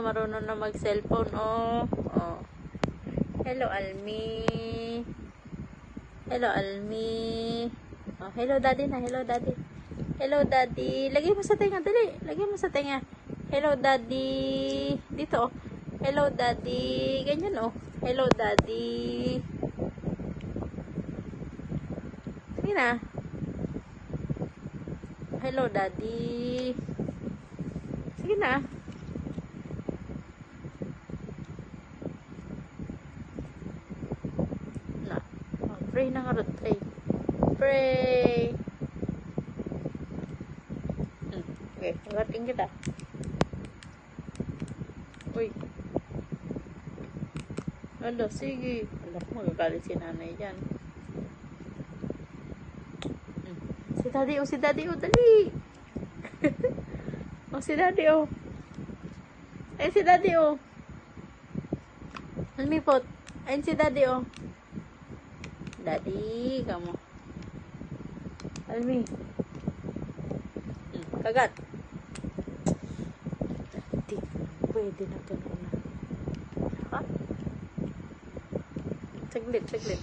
marunong na mag-cellphone. Oh. Oh. Hello, Almi. Hello, Almi. Oh, hello, Daddy na. Hello, Daddy. Hello, Daddy. Lagay mo sa tenga. Dali. Lagay mo sa tenga. Hello, Daddy. Dito, oh. Hello, Daddy. Ganyan, oh. Hello, Daddy. Sige na. Hello, Daddy. Sige na. Na. Oh, pray na nga rin. Pray. Pray. Okay, pagating kita. Uy. Ano, sige. Alam ko, magagalit si nanay dyan. Si Daddy, oh, si Daddy, oh, dali. Oh, si Daddy, oh. Ay, si Daddy, oh. Lumipot. Ayun si Daddy, oh. Daddy, kamu. Almi. Kagat. Di, pwede na ganun na. Ha? Saglit, saglit.